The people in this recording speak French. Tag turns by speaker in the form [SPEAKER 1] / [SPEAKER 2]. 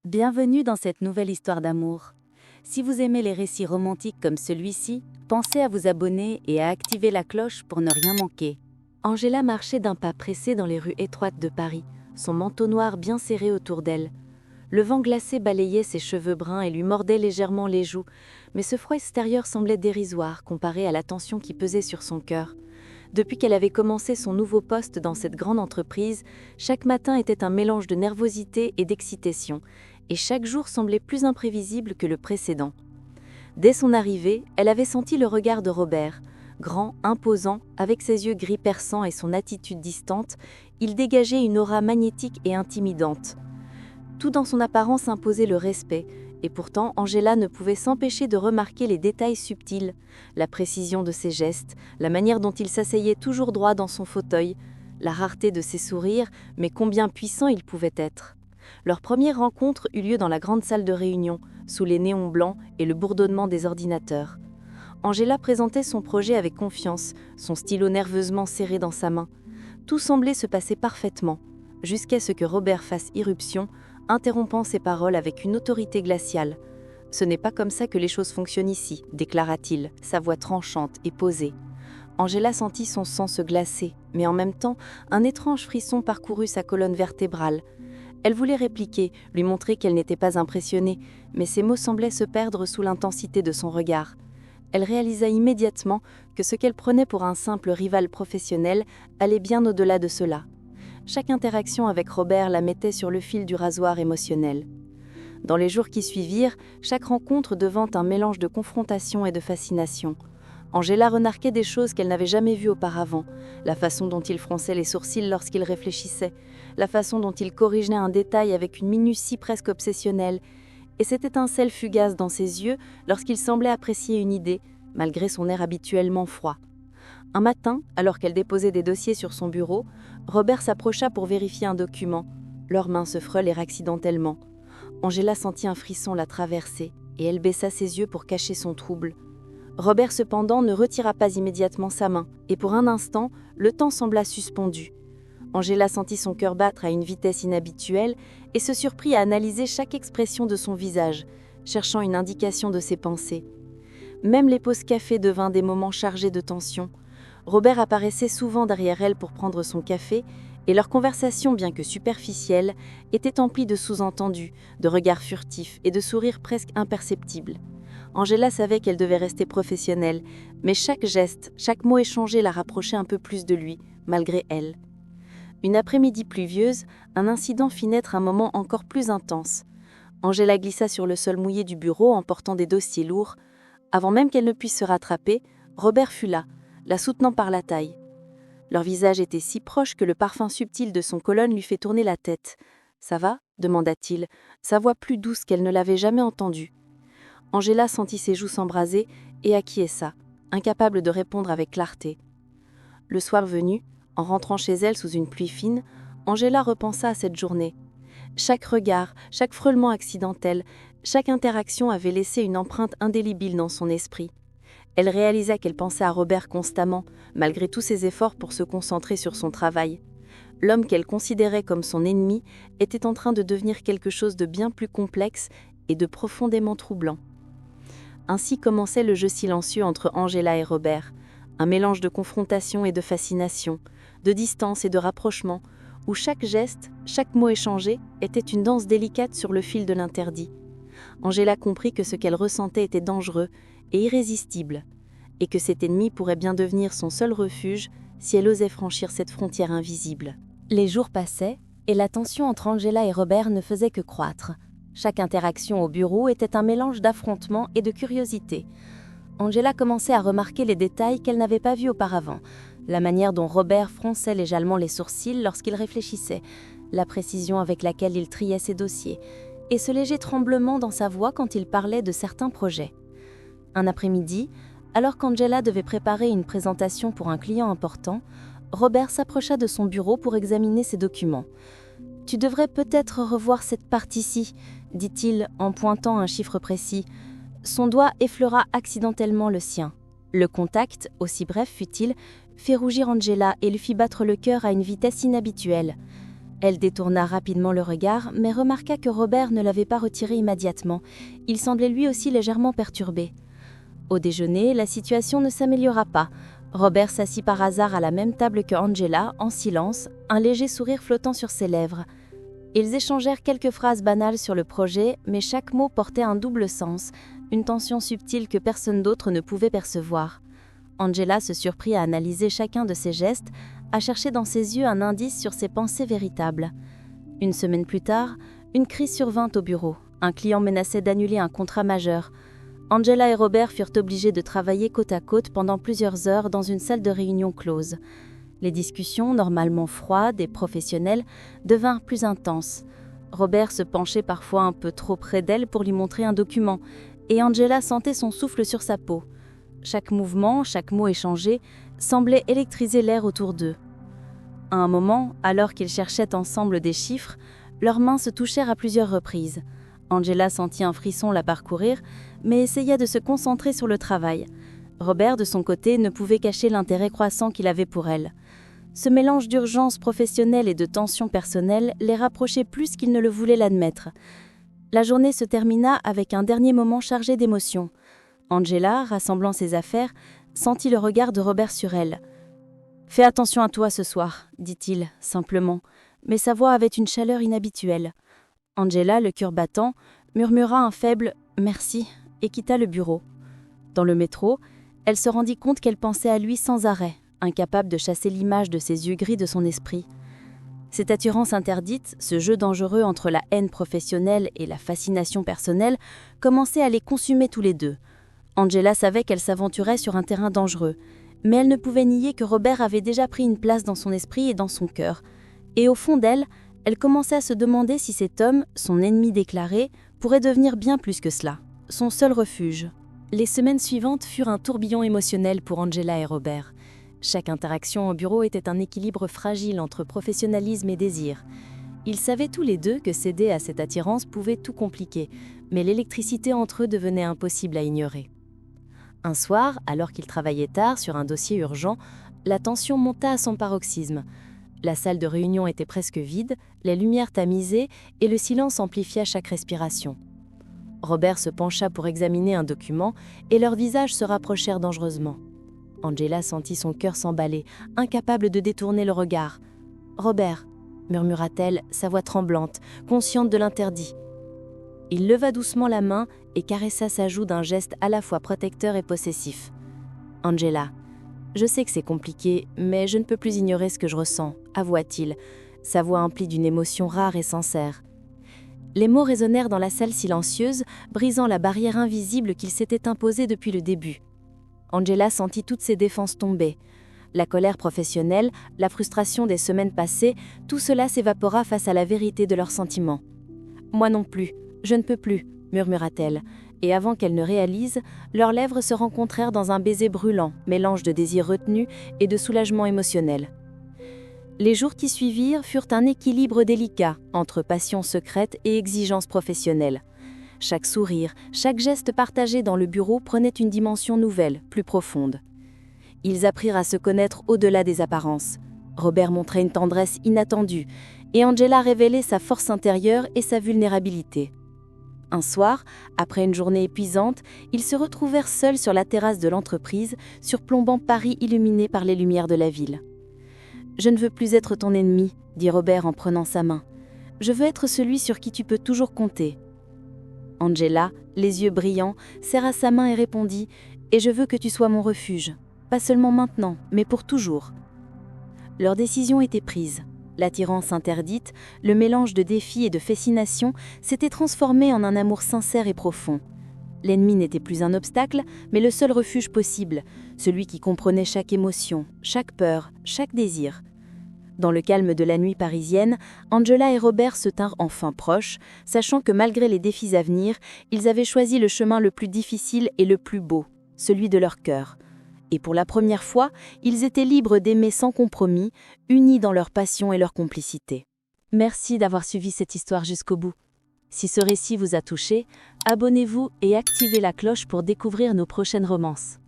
[SPEAKER 1] Bienvenue dans cette nouvelle histoire d'amour. Si vous aimez les récits romantiques comme celui-ci, pensez à vous abonner et à activer la cloche pour ne rien manquer. Angela marchait d'un pas pressé dans les rues étroites de Paris, son manteau noir bien serré autour d'elle. Le vent glacé balayait ses cheveux bruns et lui mordait légèrement les joues, mais ce froid extérieur semblait dérisoire comparé à la tension qui pesait sur son cœur. Depuis qu'elle avait commencé son nouveau poste dans cette grande entreprise, chaque matin était un mélange de nervosité et d'excitation, et chaque jour semblait plus imprévisible que le précédent. Dès son arrivée, elle avait senti le regard de Robert. Grand, imposant, avec ses yeux gris perçants et son attitude distante, il dégageait une aura magnétique et intimidante. Tout dans son apparence imposait le respect, et pourtant Angela ne pouvait s'empêcher de remarquer les détails subtils, la précision de ses gestes, la manière dont il s'asseyait toujours droit dans son fauteuil, la rareté de ses sourires, mais combien puissant il pouvait être. Leur première rencontre eut lieu dans la grande salle de réunion, sous les néons blancs et le bourdonnement des ordinateurs. Angela présentait son projet avec confiance, son stylo nerveusement serré dans sa main. Tout semblait se passer parfaitement, jusqu'à ce que Robert fasse irruption, interrompant ses paroles avec une autorité glaciale. « Ce n'est pas comme ça que les choses fonctionnent ici », déclara-t-il, sa voix tranchante et posée. Angela sentit son sang se glacer, mais en même temps, un étrange frisson parcourut sa colonne vertébrale. Elle voulait répliquer, lui montrer qu'elle n'était pas impressionnée, mais ses mots semblaient se perdre sous l'intensité de son regard. Elle réalisa immédiatement que ce qu'elle prenait pour un simple rival professionnel allait bien au-delà de cela. Chaque interaction avec Robert la mettait sur le fil du rasoir émotionnel. Dans les jours qui suivirent, chaque rencontre devint un mélange de confrontation et de fascination. Angela remarquait des choses qu'elle n'avait jamais vues auparavant, la façon dont il fronçait les sourcils lorsqu'il réfléchissait, la façon dont il corrigeait un détail avec une minutie presque obsessionnelle, et cette étincelle fugace dans ses yeux lorsqu'il semblait apprécier une idée, malgré son air habituellement froid. Un matin, alors qu'elle déposait des dossiers sur son bureau, Robert s'approcha pour vérifier un document. Leurs mains se frôlèrent accidentellement. Angela sentit un frisson la traverser, et elle baissa ses yeux pour cacher son trouble. Robert cependant ne retira pas immédiatement sa main, et pour un instant, le temps sembla suspendu. Angela sentit son cœur battre à une vitesse inhabituelle et se surprit à analyser chaque expression de son visage, cherchant une indication de ses pensées. Même les pauses café devinrent des moments chargés de tension. Robert apparaissait souvent derrière elle pour prendre son café, et leur conversation, bien que superficielle, était emplie de sous-entendus, de regards furtifs et de sourires presque imperceptibles. Angela savait qu'elle devait rester professionnelle, mais chaque geste, chaque mot échangé la rapprochait un peu plus de lui, malgré elle. Une après-midi pluvieuse, un incident fit naître un moment encore plus intense. Angela glissa sur le sol mouillé du bureau en portant des dossiers lourds. Avant même qu'elle ne puisse se rattraper, Robert fut là, la soutenant par la taille. Leur visage était si proche que le parfum subtil de son cologne lui fait tourner la tête. « Ça va ?» demanda-t-il, sa voix plus douce qu'elle ne l'avait jamais entendue. Angela sentit ses joues s'embraser et acquiesça, incapable de répondre avec clarté. Le soir venu, en rentrant chez elle sous une pluie fine, Angela repensa à cette journée. Chaque regard, chaque frôlement accidentel, chaque interaction avait laissé une empreinte indélébile dans son esprit. Elle réalisa qu'elle pensait à Robert constamment, malgré tous ses efforts pour se concentrer sur son travail. L'homme qu'elle considérait comme son ennemi était en train de devenir quelque chose de bien plus complexe et de profondément troublant. Ainsi commençait le jeu silencieux entre Angela et Robert, un mélange de confrontation et de fascination, de distance et de rapprochement, où chaque geste, chaque mot échangé était une danse délicate sur le fil de l'interdit. Angela comprit que ce qu'elle ressentait était dangereux et irrésistible, et que cet ennemi pourrait bien devenir son seul refuge si elle osait franchir cette frontière invisible. Les jours passaient, et la tension entre Angela et Robert ne faisait que croître. Chaque interaction au bureau était un mélange d'affrontement et de curiosité. Angela commençait à remarquer les détails qu'elle n'avait pas vus auparavant, la manière dont Robert fronçait légèrement les sourcils lorsqu'il réfléchissait, la précision avec laquelle il triait ses dossiers, et ce léger tremblement dans sa voix quand il parlait de certains projets. Un après-midi, alors qu'Angela devait préparer une présentation pour un client important, Robert s'approcha de son bureau pour examiner ses documents. « Tu devrais peut-être revoir cette partie-ci », dit-il en pointant un chiffre précis. Son doigt effleura accidentellement le sien. Le contact, aussi bref fut-il, fit rougir Angela et lui fit battre le cœur à une vitesse inhabituelle. Elle détourna rapidement le regard, mais remarqua que Robert ne l'avait pas retiré immédiatement. Il semblait lui aussi légèrement perturbé. Au déjeuner, la situation ne s'améliora pas. Robert s'assit par hasard à la même table que Angela, en silence, un léger sourire flottant sur ses lèvres. Ils échangèrent quelques phrases banales sur le projet, mais chaque mot portait un double sens, une tension subtile que personne d'autre ne pouvait percevoir. Angela se surprit à analyser chacun de ses gestes, à chercher dans ses yeux un indice sur ses pensées véritables. Une semaine plus tard, une crise survint au bureau. Un client menaçait d'annuler un contrat majeur. Angela et Robert furent obligés de travailler côte à côte pendant plusieurs heures dans une salle de réunion close. Les discussions, normalement froides et professionnelles, devinrent plus intenses. Robert se penchait parfois un peu trop près d'elle pour lui montrer un document, et Angela sentait son souffle sur sa peau. Chaque mouvement, chaque mot échangé, semblait électriser l'air autour d'eux. À un moment, alors qu'ils cherchaient ensemble des chiffres, leurs mains se touchèrent à plusieurs reprises. Angela sentit un frisson la parcourir, mais essaya de se concentrer sur le travail. Robert, de son côté, ne pouvait cacher l'intérêt croissant qu'il avait pour elle. Ce mélange d'urgence professionnelle et de tension personnelle les rapprochait plus qu'ils ne le voulaient l'admettre. La journée se termina avec un dernier moment chargé d'émotions. Angela, rassemblant ses affaires, sentit le regard de Robert sur elle. « Fais attention à toi ce soir, dit-il, simplement, mais sa voix avait une chaleur inhabituelle. Angela, le cœur battant, murmura un faible « merci » et quitta le bureau. Dans le métro, elle se rendit compte qu'elle pensait à lui sans arrêt, incapable de chasser l'image de ses yeux gris de son esprit. Cette attirance interdite, ce jeu dangereux entre la haine professionnelle et la fascination personnelle, commençait à les consumer tous les deux. Angela savait qu'elle s'aventurait sur un terrain dangereux, mais elle ne pouvait nier que Robert avait déjà pris une place dans son esprit et dans son cœur. Et au fond d'elle, elle commençait à se demander si cet homme, son ennemi déclaré, pourrait devenir bien plus que cela, son seul refuge. Les semaines suivantes furent un tourbillon émotionnel pour Angela et Robert. Chaque interaction au bureau était un équilibre fragile entre professionnalisme et désir. Ils savaient tous les deux que céder à cette attirance pouvait tout compliquer, mais l'électricité entre eux devenait impossible à ignorer. Un soir, alors qu'ils travaillaient tard sur un dossier urgent, la tension monta à son paroxysme. La salle de réunion était presque vide, les lumières tamisées et le silence amplifia chaque respiration. Robert se pencha pour examiner un document et leurs visages se rapprochèrent dangereusement. Angela sentit son cœur s'emballer, incapable de détourner le regard. « Robert » murmura-t-elle, sa voix tremblante, consciente de l'interdit. Il leva doucement la main et caressa sa joue d'un geste à la fois protecteur et possessif. « Angela, je sais que c'est compliqué, mais je ne peux plus ignorer ce que je ressens, avoua-t-il, sa voix emplie d'une émotion rare et sincère. Les mots résonnèrent dans la salle silencieuse, brisant la barrière invisible qu'il s'était imposée depuis le début. Angela sentit toutes ses défenses tomber. La colère professionnelle, la frustration des semaines passées, tout cela s'évapora face à la vérité de leurs sentiments. « Moi non plus, je ne peux plus », murmura-t-elle, et avant qu'elle ne réalise, leurs lèvres se rencontrèrent dans un baiser brûlant, mélange de désir retenu et de soulagement émotionnel. Les jours qui suivirent furent un équilibre délicat entre passion secrète et exigence professionnelle. Chaque sourire, chaque geste partagé dans le bureau prenait une dimension nouvelle, plus profonde. Ils apprirent à se connaître au-delà des apparences. Robert montrait une tendresse inattendue, et Angela révélait sa force intérieure et sa vulnérabilité. Un soir, après une journée épuisante, ils se retrouvèrent seuls sur la terrasse de l'entreprise, surplombant Paris illuminé par les lumières de la ville. « Je ne veux plus être ton ennemi, » dit Robert en prenant sa main. « Je veux être celui sur qui tu peux toujours compter. » Angela, les yeux brillants, serra sa main et répondit « Et je veux que tu sois mon refuge, pas seulement maintenant, mais pour toujours. » Leur décision était prise. L'attirance interdite, le mélange de défi et de fascination s'était transformé en un amour sincère et profond. L'ennemi n'était plus un obstacle, mais le seul refuge possible, celui qui comprenait chaque émotion, chaque peur, chaque désir. Dans le calme de la nuit parisienne, Angela et Robert se tinrent enfin proches, sachant que malgré les défis à venir, ils avaient choisi le chemin le plus difficile et le plus beau, celui de leur cœur. Et pour la première fois, ils étaient libres d'aimer sans compromis, unis dans leur passion et leur complicité. Merci d'avoir suivi cette histoire jusqu'au bout. Si ce récit vous a touché, abonnez-vous et activez la cloche pour découvrir nos prochaines romances.